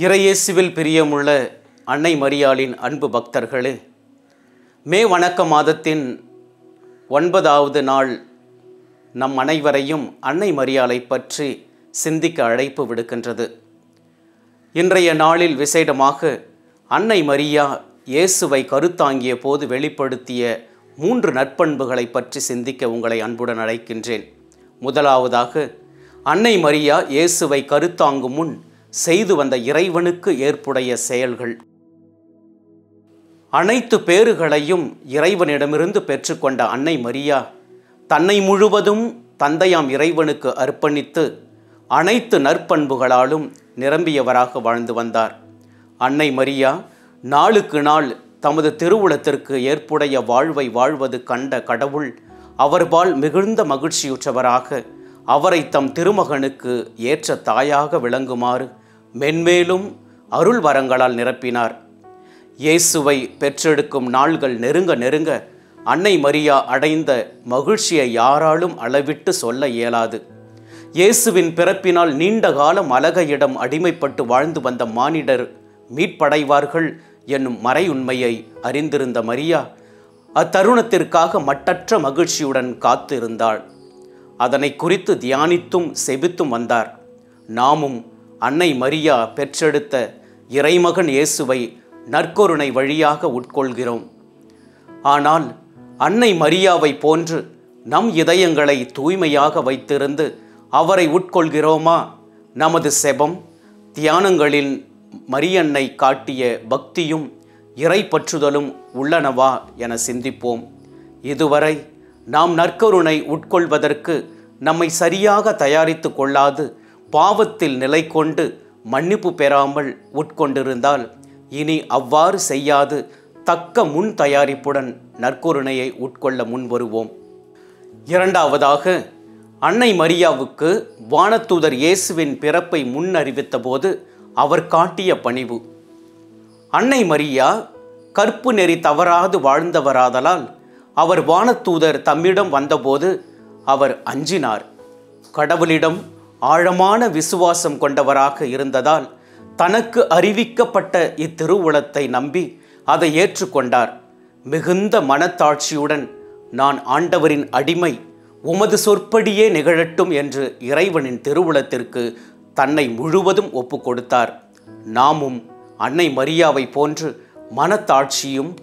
இறையேசுவில் பிரியமுள்ள அன்னை மரியாளின் அன்பு பக்தர்களே, மே வணக்க மாதத்தின் 9வது நாள் நம் அனைவரையும் அன்னை மரியாளை பற்றி சிந்திக்க அழைப்பு விடுக்கின்றது. இன்றைய நாளில் விசேடமாக அன்னை மரியா இயேசுவை கருத்தாங்கிய போது வெளிப்படுத்திய 3 நற்பண்புகளை பற்றி சிந்திக்க உங்களை அன்புடன் அழைக்கின்றேன். முதலாவதாக, அன்னை மரியா இயேசுவை கருத்தாங்கும் முன் செய்து வந்த இறைவனுக்கு ஏற்புடைய செயல்கள். அனைத்து பேறுகளையும் இறைவனிடமிருந்து பெற்றுக்கொண்ட அன்னை மரியா தன்னை முழுவதும் தந்தையாம் இறைவனுக்கு அர்ப்பணித்து அனைத்து நற்பண்புகளாலும் நிரம்பியவராக வாழ்ந்து வந்தார். அன்னை மரியா நாளுக்கு நாள் தமது திருவுளத்திற்கு ஏற்புடைய வாழ்வை வாழ்வது கண்ட கடவுள் அவர்பால் மிகுந்த மகிழ்ச்சியுற்றவராக அவரை தம் திருமகனுக்கு ஏற்ற தாயாக விளங்குமாறு மென்மேலும் அருள் வரங்களால் நிரப்பினார். இயேசுவை பெற்றெடுக்கும் நாள்கள் நெருங்க நெருங்க அன்னை மரியா அடைந்த மகிழ்ச்சியை யாராலும் அளவிட்டு சொல்ல இயலாது. இயேசுவின் பிறப்பினால் நீண்ட காலம் அலகையிடம் அடிமைப்பட்டு வாழ்ந்து வந்த மானிடர் மீட்படைவார்கள் என்னும் மறையுண்மையை அறிந்திருந்த மரியா அத்தருணத்திற்காக மட்டற்ற மகிழ்ச்சியுடன் காத்திருந்தாள். அதனை குறித்து தியானித்தும் செபித்தும் வந்தார். நாமும் அன்னை மரியா பெற்றெடுத்த இறைமகன் இயேசுவை நற்கருணை வழியாக உட்கொள்கிறோம். ஆனால் அன்னை மரியாவை போன்று நம் இதயங்களை தூய்மையாக வைத்திருந்து அவரை உட்கொள்கிறோமா? நமது செபம் தியானங்களில் மரியன்னை காட்டிய பக்தியும் இறைப்பற்றுதலும் உள்ளனவா என சிந்திப்போம். இதுவரை நாம் நற்கருணை உட்கொள்வதற்கு நம்மை சரியாக தயாரித்து கொள்ளாது பாவத்தில் நிலை கொண்டு மன்னிப்பு பெறாமல் உட்கொண்டிருந்தால் இனி அவ்வாறு செய்யாது தக்க முன் தயாரிப்புடன் நற்கருணையை உட்கொள்ள முன்வருவோம். இரண்டாவதாக, அன்னை மரியாவுக்கு வானதூதர் இயேசுவின் பிறப்பை முன்னறிவித்த போது அவர் காட்டிய பணிவு. அன்னை மரியா கற்பு நெறி தவறாது வாழ்ந்தவராதலால் அவர் வானதூதர் தம்மிடம் வந்தபோது அவர் அஞ்சினார். கடவுளிடம் ஆழமான விசுவாசம் கொண்டவராக இருந்ததால் தனக்கு அறிவிக்கப்பட்ட இத்திருவுளத்தை நம்பி அதை ஏற்றுக்கொண்டார். மிகுந்த மனத்தாட்சியுடன், நான் ஆண்டவரின் அடிமை, உமது சொற்படியே நிகழட்டும் என்று இறைவனின் திருவுளத்திற்கு தன்னை முழுவதும் ஒப்பு கொடுத்தார். நாமும் அன்னை மரியாவை போன்று மனத்தாட்சியும்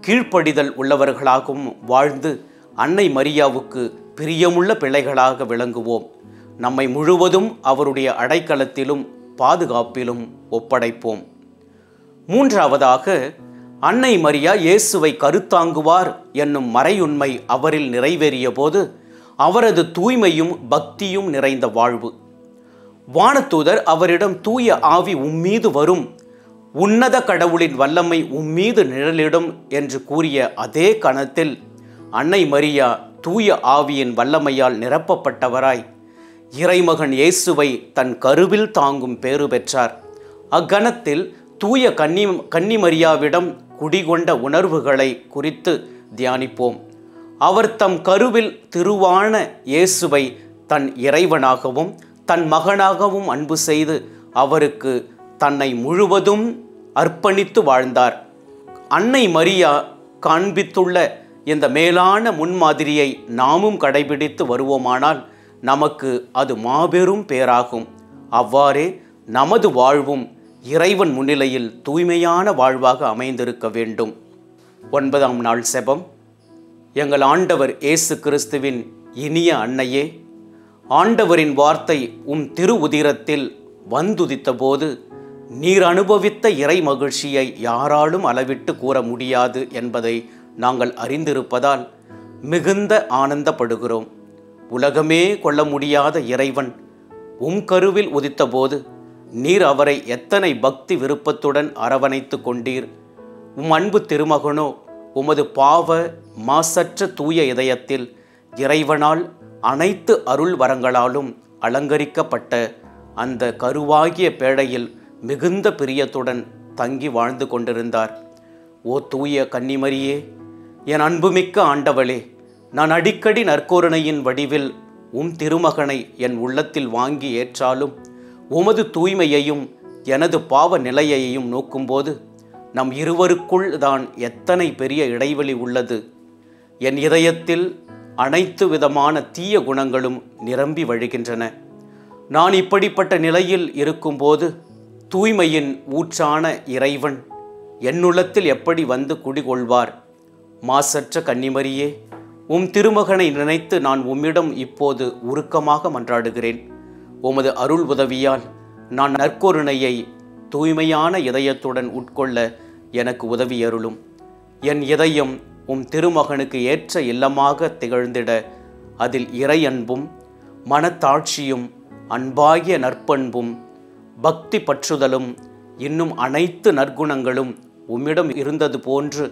கீழ்ப்படிதல் உள்ளவர்களாகவும் வாழ்ந்து அன்னை மரியாவுக்கு பிரியமுள்ள பிள்ளைகளாக விளங்குவோம். நம்மை முழுவதும் அவருடைய அடைக்கலத்திலும் பாதுகாப்பிலும் ஒப்படைப்போம். மூன்றாவதாக, அன்னை மரியா இயேசுவை கருத்தாங்குவார் என்னும் மறையுண்மை அவரில் நிறைவேறிய போது அவரது தூய்மையும் பக்தியும் நிறைந்த வாழ்வு. வானதூதர் அவரிடம் தூய ஆவி உம்மீது வரும், உன்னத கடவுளின் வல்லமை உம்மீது நிழலிடும் என்று கூறிய அதே கணத்தில் அன்னை மரியா தூய ஆவியின் வல்லமையால் நிரப்பப்பட்டவராய் இறைமகன் இயேசுவை தன் கருவில் தாங்கும் பேறு பெற்றார். அக்கணத்தில் தூய கன்னிமரியாவிடம் குடிகொண்ட உணர்வுகளை குறித்து தியானிப்போம். அவர் தம் கருவில் திருவான இயேசுவை தன் இறைவனாகவும் தன் மகனாகவும் அன்பு செய்து அவருக்கு தன்னை முழுவதும் அர்ப்பணித்து வாழ்ந்தார். அன்னை மரியா காண்பித்துள்ள இந்த மேலான முன்மாதிரியை நாமும் கடைபிடித்து வருவோமானால் நமக்கு அது மாபெரும் பேராகும். அவ்வாறே நமது வாழ்வும் இறைவன் முன்னிலையில் தூய்மையான வாழ்வாக அமைந்திருக்க வேண்டும். 9ஆம் நாள் செபம். எங்கள் ஆண்டவர் இயேசு கிறிஸ்துவின் இனிய அன்னையே, ஆண்டவரின் வார்த்தை திரு உதிரத்தில் வந்துதித்த போது நீர் அனுபவித்த இறை மகிழ்ச்சியை யாராலும் அளவிட்டு கூற முடியாது என்பதை நாங்கள் அறிந்திருப்பதால் மிகுந்த ஆனந்தப்படுகிறோம். உலகமே கொள்ள முடியாத இறைவன் கருவில் உதித்தபோது நீர் அவரை எத்தனை பக்தி விருப்பத்துடன் அரவணைத்து கொண்டீர். அன்பு திருமகனோ உமது பாவ மாசற்ற தூய இதயத்தில் இறைவனால் அனைத்து அருள் வரங்களாலும் அலங்கரிக்கப்பட்ட அந்த கருவாகிய பேழையில் மிகுந்த பிரியத்துடன் தங்கி வாழ்ந்து கொண்டிருந்தார். ஓ தூய கன்னிமரியே, என் அன்புமிக்க ஆண்டவளே, நான் அடிக்கடி நற்கருணையின் வடிவில் திருமகனை என் உள்ளத்தில் வாங்கி ஏற்றாலும் உமது தூய்மையையும் எனது பாவ நிலையையும் நோக்கும்போது நம் இருவருக்குள் தான் எத்தனை பெரிய இடைவெளி உள்ளது. என் இதயத்தில் அனைத்து விதமான தீய குணங்களும் நிரம்பி வழிகின்றன. நான் இப்படிப்பட்ட நிலையில் இருக்கும்போது தூய்மையின் ஊற்றான இறைவன் என்னுள்ளத்தில் எப்படி வந்து குடிகொள்வார்? மாசற்ற கன்னிமரியே, திருமகனை நினைத்து நான் உம்மிடம் இப்போது உருக்கமாக மன்றாடுகிறேன். உமது அருள் உதவியால் நான் நற்கருணையை தூய்மையான இதயத்துடன் உட்கொள்ள எனக்கு உதவியருளும். என் இதயம் திருமகனுக்கு ஏற்ற இல்லமாக திகழ்ந்திட அதில் இறை அன்பும் மனத்தாட்சியும் அன்பாகிய நற்பண்பும் பக்தி பற்றுதலும் இன்னும் அனைத்து நற்குணங்களும் உம்மிடம் இருந்தது போன்று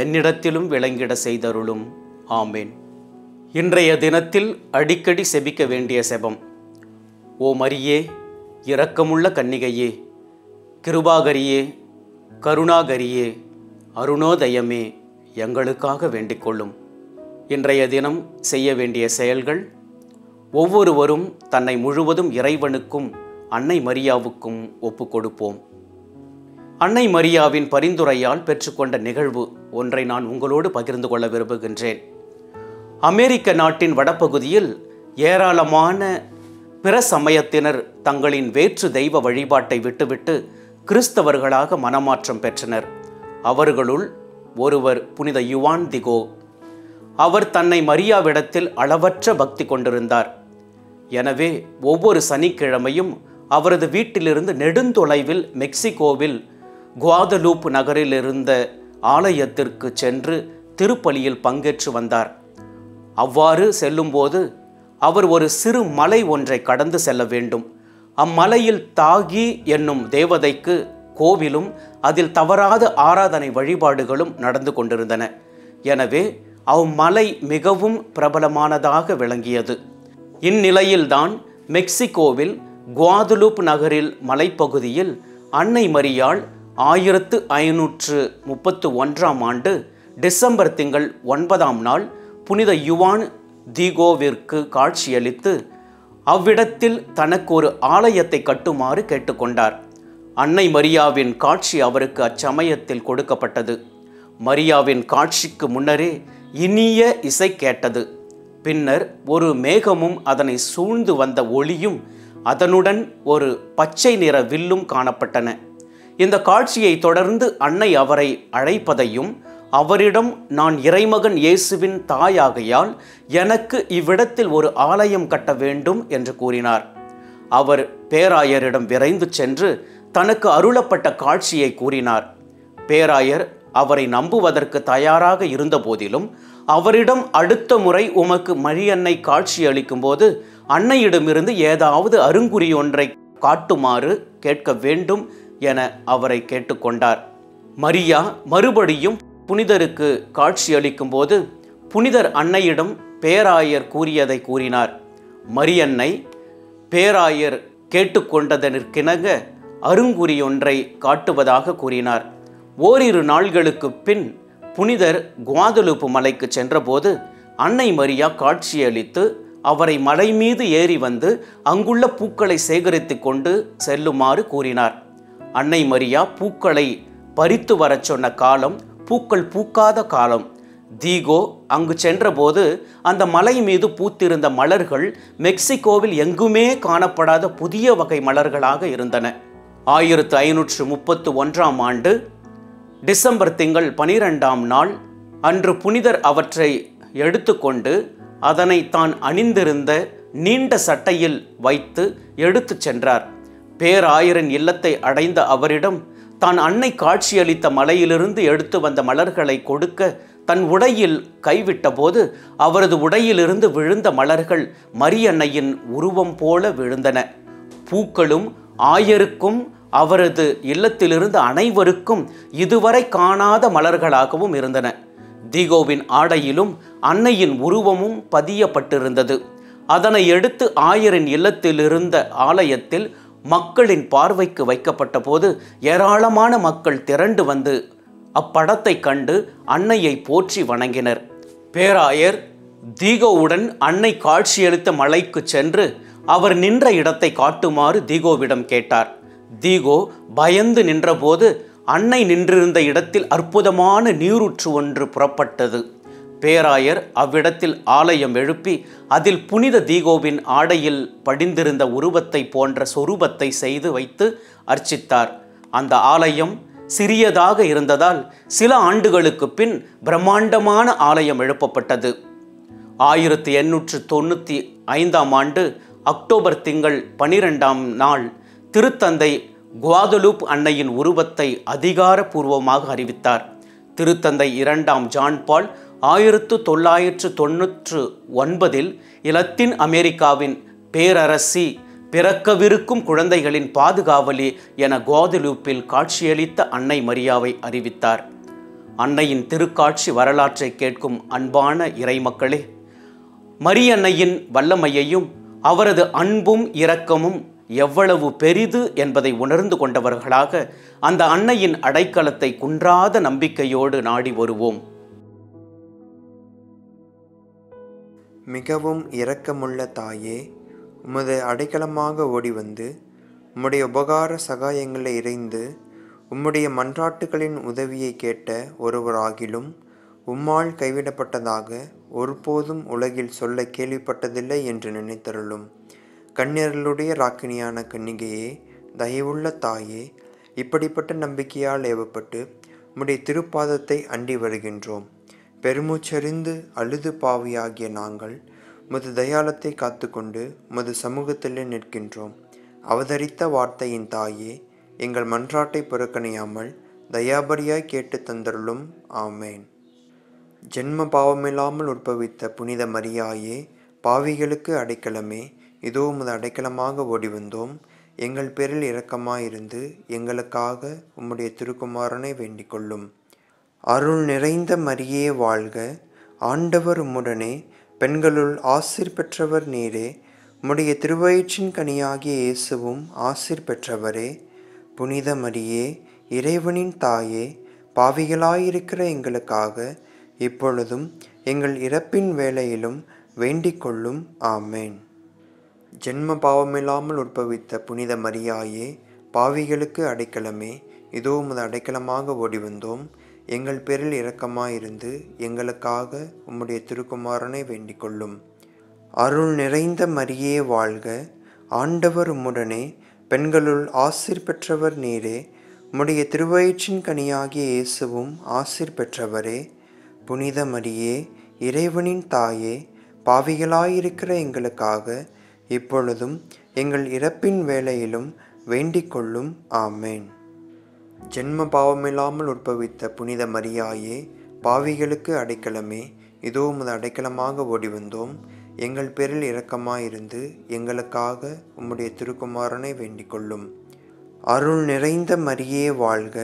என்னிடத்திலும் விளங்கிட செய்தருளும். ஆமேன். இன்றைய தினத்தில் அடிக்கடி செபிக்க வேண்டிய செபம். ஓ மரியே, இரக்கமுள்ள கன்னிகையே, கிருபாகரியே, கருணாகரியே, அருணோதயமே, எங்களுக்காக வேண்டிக்கொள்ளும். இன்றைய தினம் செய்ய வேண்டிய செயல்கள். ஒவ்வொருவரும் தன்னை முழுவதும் இறைவனுக்கும் அன்னை மரியாவுக்கும் ஒப்பு கொடுப்போம். அன்னை மரியாவின் பரிந்துரையால் பெற்றுக்கொண்ட நிகழ்வு ஒன்றை நான் உங்களோடு பகிர்ந்து கொள்ள விரும்புகின்றேன். அமெரிக்க நாட்டின் வடபகுதியில் ஏராளமான பிற சமயத்தினர் தங்களின் வேற்று தெய்வ வழிபாட்டை விட்டுவிட்டு கிறிஸ்தவர்களாக மனமாற்றம் பெற்றனர். அவர்களுள் ஒருவர் புனித யுவான் திகோ. அவர் தன்னை மரியாவிடத்தில் அளவற்ற பக்தி கொண்டிருந்தார். எனவே ஒவ்வொரு சனிக்கிழமையும் அவரது வீட்டிலிருந்து நெடுந்தொலைவில் மெக்சிகோவில் குவாதலூப் நகரில் இருந்த ஆலயத்திற்கு சென்று திருப்பலியில் பங்கேற்று வந்தார். அவ்வாறு செல்லும்போது அவர் ஒரு சிறு மலை ஒன்றை கடந்து செல்ல வேண்டும். அம்மலையில் தாகி என்னும் தேவதைக்கு கோவிலும் அதில் தவறாத ஆராதனை வழிபாடுகளும் நடந்து கொண்டிருந்தன. எனவே அம்மலை மிகவும் பிரபலமானதாக விளங்கியது. இந்நிலையில்தான் மெக்சிகோவில் குவாதலூப் நகரில் மலைப்பகுதியில் அன்னை மரியாள் 1531ஆம் ஆண்டு டிசம்பர் திங்கள் 9ஆம் நாள் புனித யுவான் தீகோவிற்கு காட்சியளித்து அவ்விடத்தில் தனக்கு ஒரு ஆலயத்தை கட்டுமாறு கேட்டுக்கொண்டார். அன்னை மரியாவின் காட்சி அவருக்கு அச்சமயத்தில் கொடுக்கப்பட்டது. மரியாவின் காட்சிக்கு முன்னரே இனிய இசை கேட்டது. பின்னர் ஒரு மேகமும் அதனை சூழ்ந்து வந்த ஒளியும் அதனுடன் ஒரு பச்சை நிற வில்லும் காணப்பட்டன. இந்த காட்சியை தொடர்ந்து அன்னை அவரை அழைப்பதையும் அவரிடம் நான் இறைமகன் இயேசுவின் தாயாகையால் எனக்கு இவ்விடத்தில் ஒரு ஆலயம் கட்ட வேண்டும் என்று கூறினார். அவர் பேராயரிடம் விரைந்து சென்று தனக்கு அருளப்பட்ட காட்சியை கூறினார். பேராயர் அவரை நம்புவதற்கு தயாராக இருந்த போதிலும் அவரிடம் அடுத்த முறை உமக்கு மரியன்னை காட்சி அளிக்கும் போது அன்னையிடமிருந்து ஏதாவது அறிகுறி ஒன்றை காட்டுமாறு கேட்க வேண்டும் என அவரை கேட்டுக்கொண்டார். மரியா மறுபடியும் புனிதருக்கு காட்சி அளிக்கும் போது புனிதர் அன்னையிடம் பேராயர் கூறியதை கூறினார். மரியன்னை பேராயர் கேட்டுக்கொண்டதற்கிணங்க அருங்குறி ஒன்றை காட்டுவதாக கூறினார். ஓரிரு நாள்களுக்கு பின் புனிதர் குவாதலூப் மலைக்கு சென்றபோது அன்னை மரியா காட்சியளித்து அவரை மலை மீது ஏறி வந்து அங்குள்ள பூக்களை சேகரித்து கொண்டு செல்லுமாறு கூறினார். அன்னை மரியா பூக்களை பறித்து வரச் சொன்ன காலம் பூக்கள் பூக்காத காலம். தீகோ அங்கு சென்றபோது அந்த மலை மீது பூத்திருந்த மலர்கள் மெக்சிகோவில் எங்குமே காணப்படாத புதிய வகை மலர்களாக இருந்தன. 1531ஆம் ஆண்டு டிசம்பர் திங்கள் 12ஆம் நாள் அன்று புனிதர் அவற்றை எடுத்துக்கொண்டு அதனை தான் அணிந்திருந்த நீண்ட சட்டையில் வைத்து எடுத்து சென்றார். பேராயரின் இல்லத்தை அடைந்த அவரிடம் தான் அன்னை காட்சியளித்த மலையிலிருந்து எடுத்து வந்த மலர்களை கொடுக்க தன் உடையில் கைவிட்ட போது அவரது உடையிலிருந்து விழுந்த மலர்கள் மரியன்னையின் உருவம் போல விழுந்தன. பூக்களும் ஆயருக்கும் அவரது இல்லத்திலிருந்து அனைவருக்கும் இதுவரை காணாத மலர்களாகவும் இருந்தன. தீகோவின் ஆடையிலும் அன்னையின் உருவமும் பதியப்பட்டிருந்தது. அதனை எடுத்து ஆயரின் இல்லத்தில் இருந்த ஆலயத்தில் மக்களின் பார்வைக்கு வைக்கப்பட்ட போது ஏராளமான மக்கள் திரண்டு வந்து அப்படத்தை கண்டு அன்னையை போற்றி வணங்கினர். பேராயர் தீகோவுடன் அன்னை காட்சியளித்த மலைக்கு சென்று அவர் நின்ற இடத்தை காட்டுமாறு தீகோவிடம் கேட்டார். தீகோ பயந்து நின்றபோது அன்னை நின்றிருந்த இடத்தில் அற்புதமான நீரூற்று ஒன்று புறப்பட்டது. பேராயர் அவ்விடத்தில் ஆலயம் எழுப்பி அதில் புனித தீகோவின் ஆடையில் படிந்திருந்த உருவத்தை போன்ற சொரூபத்தை செய்து வைத்து அர்ச்சித்தார். அந்த ஆலயம் சிறியதாக இருந்ததால் சில ஆண்டுகளுக்கு பின் பிரம்மாண்டமான ஆலயம் எழுப்பப்பட்டது. 1895 அக்டோபர் திங்கள் 12ஆம் நாள் திருத்தந்தை குவாதலூப் அன்னையின் உருவத்தை அதிகாரப்பூர்வமாக அறிவித்தார். திருத்தந்தை 2ஆம் ஜான் பால் 1999 இலத்தீன் அமெரிக்காவின் பேரரசி, பிறக்கவிருக்கும் குழந்தைகளின் பாதுகாவலி என குவாதலூப்பில் காட்சியளித்த அன்னை மரியாவை அறிவித்தார். அன்னையின் திருக்காட்சி வரலாற்றை கேட்கும் அன்பான இறைமக்களே, மரியன்னையின் வல்லமையையும் அவரது அன்பும் இரக்கமும் எவ்வளவு பெரிது என்பதை உணர்ந்து கொண்டவர்களாக அந்த அன்னையின் அடைக்கலத்தை குன்றாத நம்பிக்கையோடு நாடி வருவோம். மிகவும் இரக்கமுள்ள தாயே, உமது அடைக்கலமாக ஓடி வந்து உம்முடைய உபகார சகாயங்களை இறைந்து உம்முடைய மன்றாட்டுகளின் உதவியை கேட்ட ஒருவராகிலும் உம்மால் கைவிடப்பட்டதாக ஒருபோதும் உலகில் சொல்ல கேள்விப்பட்டதில்லை என்று நினைத்தருளும். கன்னியர்களுடைய ராக்கினியான கன்னிகையே, தயவுள்ள தாயே, இப்படிப்பட்ட நம்பிக்கையால் ஏவப்பட்டு உம்முடைய திருப்பாதத்தை அண்டி வருகின்றோம். பெருமூச்சறிந்து அழுது பாவியாகிய நாங்கள் உமது தயாளத்தை காத்துக்கொண்டு உமது சமூகத்திலே நிற்கின்றோம். அவதரித்த வார்த்தையின் தாயே, எங்கள் மன்றாட்டை புறக்கணியாமல் தயாபரியாய் கேட்டு தந்தருளும். ஆமேன். ஜென்ம பாவமில்லாமல் உற்பவித்த புனித மரியாயே, பாவிகளுக்கு அடைக்கலமே, இதோ உமது அடைக்கலமாக ஓடி வந்தோம். எங்கள் பேரில் இரக்கமாயிருந்து எங்களுக்காக உம்முடைய திருக்குமாரனை வேண்டிக் கொள்ளும். அருள் நிறைந்த மரியே வாழ்க, ஆண்டவர் உம்முடனே, பெண்களுள் ஆசீர் பெற்றவர் நீரே, உம்முடைய திருவயிற்றின் கனியாகிய இயேசுவும் ஆசீர் பெற்றவரே. புனித மரியே, இறைவனின் தாயே, பாவிகளாயிருக்கிற எங்களுக்காக இப்பொழுதும் எங்கள் இறப்பின் வேளையிலும் வேண்டிக் கொள்ளும். ஆமேன். ஜென்ம பாவமில்லாமல் உற்பவித்த புனித மரியாயே, பாவிகளுக்கு அடைக்கலமே, இதோ உமது அடைக்கலமாக ஓடி வந்தோம். எங்கள் பேரில் இரக்கமாயிருந்து எங்களுக்காக உம்முடைய திருக்குமாரனை வேண்டிக் கொள்ளும். அருள் நிறைந்த மரியே வாழ்க, ஆண்டவர் உம்முடனே, பெண்களுள் ஆசீர் பெற்றவர் நீரே, உம்முடைய திருவயிற்றின் கனியாகிய இயேசுவும் ஆசீர் பெற்றவரே. புனித மரியே, இறைவனின் தாயே, பாவிகளாயிருக்கிற எங்களுக்காக இப்பொழுதும் எங்கள் இறப்பின் வேளையிலும் வேண்டிக் கொள்ளும். ஆமேன். ஜென்ம பாவமில்லாமல் உற்பவித்த புனித மரியாயே, பாவிகளுக்கு அடைக்கலமே, இதோ உமது அடைக்கலமாக ஓடி வந்தோம். எங்கள் பேரில் இரக்கமாயிருந்து எங்களுக்காக உம்முடைய திருக்குமாரனை வேண்டிக் கொள்ளும். அருள் நிறைந்த மரியே வாழ்க,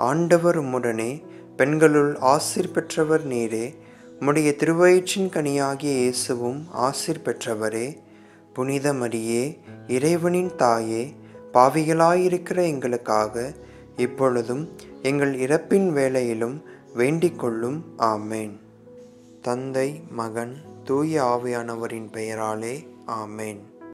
ஆண்டவர் உம்முடனே, பெண்களுள் ஆசீர் பெற்றவர் நீரே, உம்முடைய திருவயிற்றின் கனியாகிய இயேசுவும் ஆசீர் பெற்றவரே. புனித மரியே, இறைவனின் தாயே, பாவிகளாயிருக்கிற எங்களுக்காக இப்பொழுதும் எங்கள் இறப்பின் வேளையிலும் வேண்டிக் கொள்ளும். ஆமேன். தந்தை, மகன், தூய ஆவியானவரின் பெயராலே. ஆமேன்.